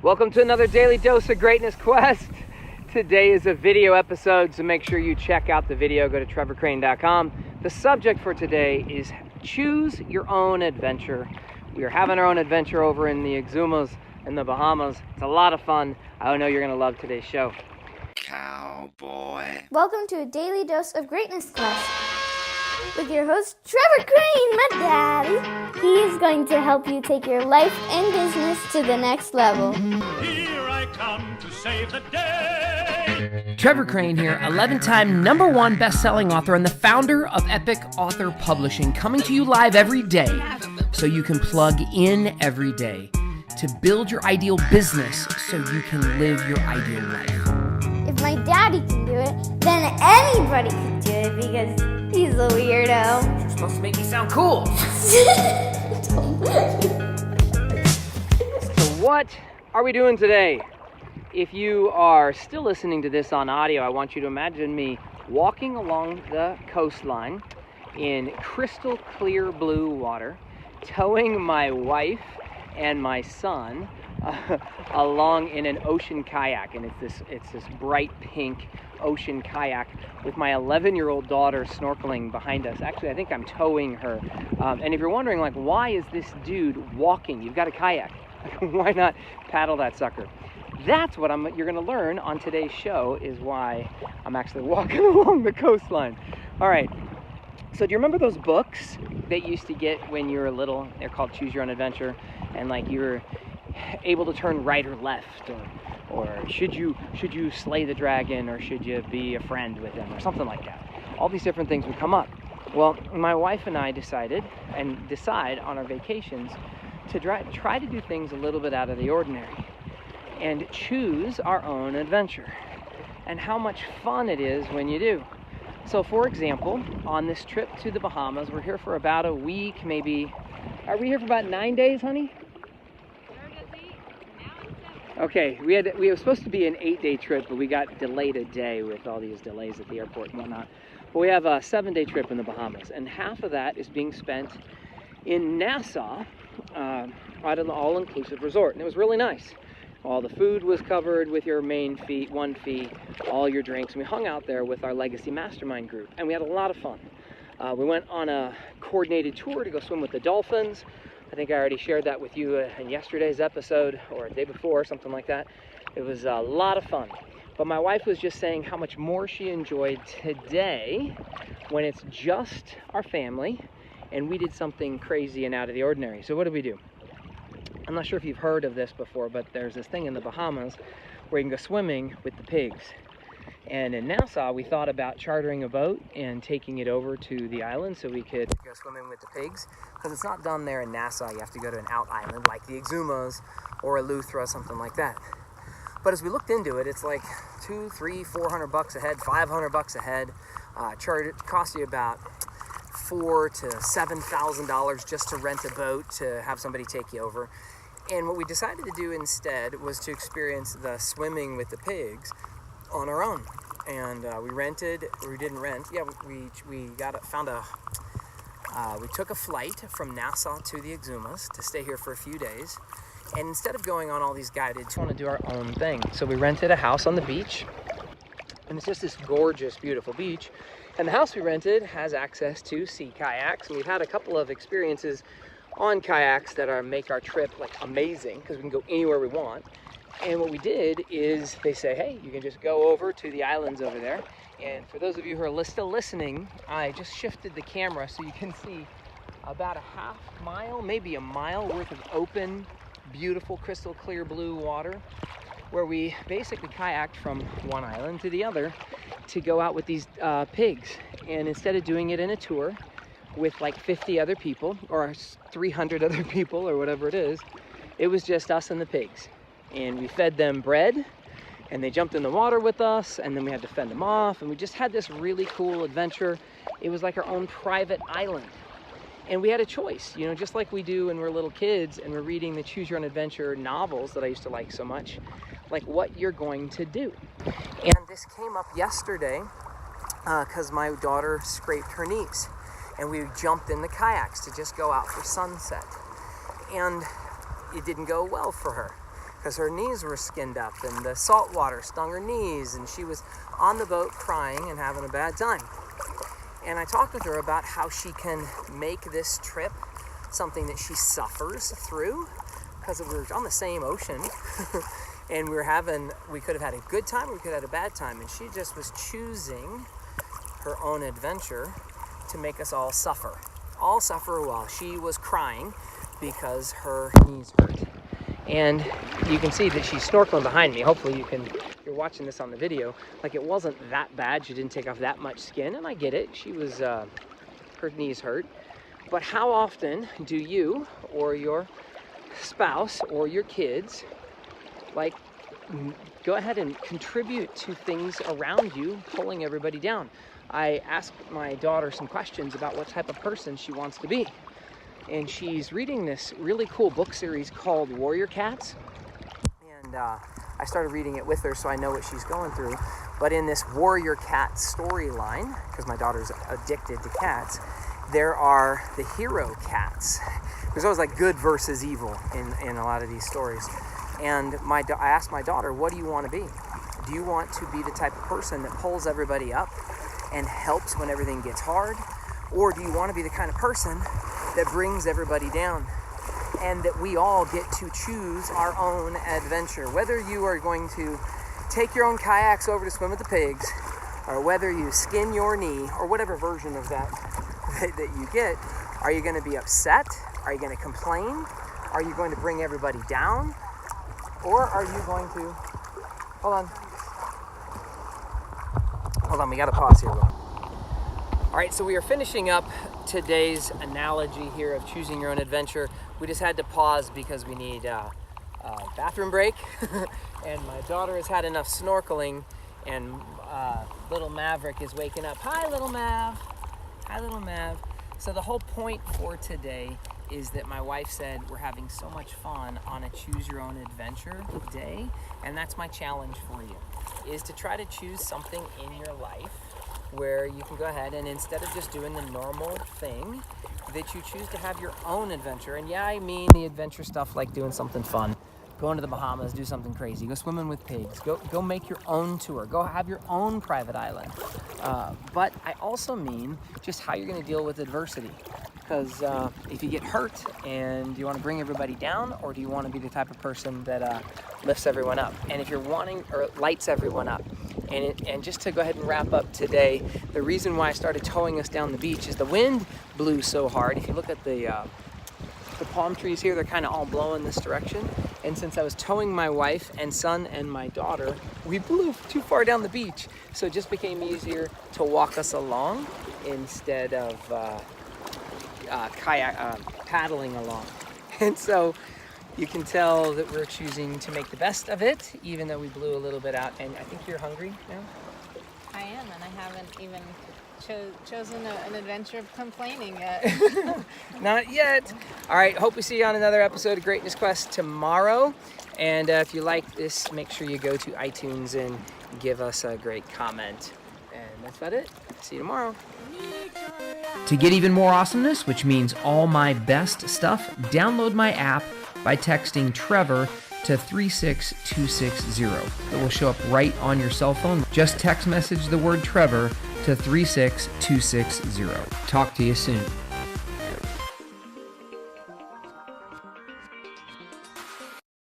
Welcome to another daily dose of greatness quest. Today is a video episode, so make sure you check out the video. Go to trevorcrane.com. The subject for today is choose your own adventure. We are having our own adventure over in the Exumas in the Bahamas. It's a lot of fun. I know you're going to love today's show. Cowboy. Welcome to a daily dose of greatness quest with your host Trevor Crane, my daddy. He is going to help you take your life and business to the next level. Here I come to save the day. Trevor Crane here, 11-time #1 best-selling author and the founder of Epic Author Publishing, coming to you live every day so you can plug in every day to build your ideal business so you can live your ideal life. If my daddy can do it, then anybody can do it because he's a weirdo. You're supposed to make me sound cool. So what are we doing today? If you are still listening to this on audio, I want you to imagine me walking along the coastline in crystal clear blue water, towing my wife and my son along in an ocean kayak, and it's this bright pink ocean kayak with my 11-year-old daughter snorkeling behind us. Actually, I think I'm towing her. And if you're wondering, like, why is this dude walking? You've got a kayak. Why not paddle that sucker? That's what you're going to learn on today's show, is why I'm actually walking along the coastline. All right. So do you remember those books that you used to get when you were little? They're called Choose Your Own Adventure, and like you were able to turn right or left, or should you slay the dragon, or should you be a friend with him, or something like that. All these different things would come up. Well, my wife and I decide on our vacations to try to do things a little bit out of the ordinary and choose our own adventure, and how much fun it is when you do. So for example, on this trip to the Bahamas, we're here for about a week, maybe. Are we here for about 9 days, honey? Okay, we were supposed to be an 8-day trip, but we got delayed a day with all these delays at the airport and whatnot. But we have a 7-day trip in the Bahamas, and half of that is being spent in Nassau at an all-inclusive resort, and it was really nice. All the food was covered with your main fee, one fee, all your drinks, and we hung out there with our Legacy Mastermind group, and we had a lot of fun. We went on a coordinated tour to go swim with the dolphins. I think I already shared that with you in yesterday's episode, or the day before, something like that. It was a lot of fun. But my wife was just saying how much more she enjoyed today when it's just our family and we did something crazy and out of the ordinary. So what did we do? I'm not sure if you've heard of this before, but there's this thing in the Bahamas where you can go swimming with the pigs. And in Nassau, we thought about chartering a boat and taking it over to the island so we could go swimming with the pigs. Because it's not done there in Nassau. You have to go to an out island like the Exumas or Eleuthera, something like that. But as we looked into it, it's like $200, $300, $400 a head, $500 a head. It costs you about $4,000 to $7,000 just to rent a boat to have somebody take you over. And what we decided to do instead was to experience the swimming with the pigs on our own. And we took a flight from Nassau to the Exumas to stay here for a few days. And instead of going on all these guided, we want to do our own thing. So we rented a house on the beach, and it's just this gorgeous, beautiful beach. And the house we rented has access to sea kayaks, and we've had a couple of experiences on kayaks that make our trip like amazing, because we can go anywhere we want. And what we did is they say, hey, you can just go over to the islands over there. And for those of you who are still listening, I just shifted the camera so you can see about a half mile, maybe a mile worth of open, beautiful, crystal clear blue water, where we basically kayaked from one island to the other to go out with these pigs. And instead of doing it in a tour with like 50 other people or 300 other people or whatever it was just us and the pigs. And we fed them bread, and they jumped in the water with us, and then we had to fend them off, and we just had this really cool adventure. It was like our own private island. And we had a choice, just like we do when we're little kids and we're reading the Choose Your Own Adventure novels that I used to like so much, like what you're going to do. And this came up yesterday because my daughter scraped her knees, and we jumped in the kayaks to just go out for sunset. And it didn't go well for her. because her knees were skinned up and the salt water stung her knees, and she was on the boat crying and having a bad time. And I talked with her about how she can make this trip something that she suffers through, because we were on the same ocean and we could have had a good time or we could have had a bad time, and she just was choosing her own adventure to make us all suffer while she was crying because her knees hurt. And you can see that she's snorkeling behind me. Hopefully you're watching this on the video. Like, it wasn't that bad. She didn't take off that much skin, and I get it. She was, her knees hurt. But how often do you or your spouse or your kids, like, go ahead and contribute to things around you, pulling everybody down? I asked my daughter some questions about what type of person she wants to be. And she's reading this really cool book series called Warrior Cats. And I started reading it with her so I know what she's going through. But in this Warrior Cat storyline, because my daughter's addicted to cats, there are the hero cats. There's always like good versus evil in a lot of these stories. And I asked my daughter, what do you want to be? Do you want to be the type of person that pulls everybody up and helps when everything gets hard? Or do you want to be the kind of person that brings everybody down? And that we all get to choose our own adventure. Whether you are going to take your own kayaks over to swim with the pigs, or whether you skin your knee, or whatever version of that you get, are you going to be upset? Are you going to complain? Are you going to bring everybody down? Or are you going to... Hold on, we got to pause here. All right, so we are finishing up today's analogy here of choosing your own adventure. We just had to pause because we need a bathroom break. And my daughter has had enough snorkeling, and little Maverick is waking up. Hi, little Mav. Hi, little Mav. So the whole point for today is that my wife said we're having so much fun on a choose your own adventure day, and that's my challenge for you, is to try to choose something in your life where you can go ahead and, instead of just doing the normal thing, that you choose to have your own adventure. And yeah, I mean the adventure stuff like doing something fun, going to the Bahamas, do something crazy, go swimming with pigs, go make your own tour, go have your own private island. But I also mean just how you're going to deal with adversity. Because if you get hurt, and do you want to bring everybody down, or do you want to be the type of person that lifts everyone up? And if you're wanting, or lights everyone up. And just to go ahead and wrap up today, the reason why I started towing us down the beach is the wind blew so hard. If you look at the palm trees here, they're kind of all blowing this direction. And since I was towing my wife and son and my daughter, we blew too far down the beach. So it just became easier to walk us along instead of paddling along. And so you can tell that we're choosing to make the best of it, even though we blew a little bit out. And I think you're hungry now? I am, and I haven't even chosen an adventure of complaining yet. Not yet. All right, hope we see you on another episode of Greatness Quest tomorrow. And if you like this, make sure you go to iTunes and give us a great comment. And that's about it. See you tomorrow. To get even more awesomeness, which means all my best stuff, download my app by texting Trevor to 36260. It will show up right on your cell phone. Just text message the word Trevor to 36260. Talk to you soon.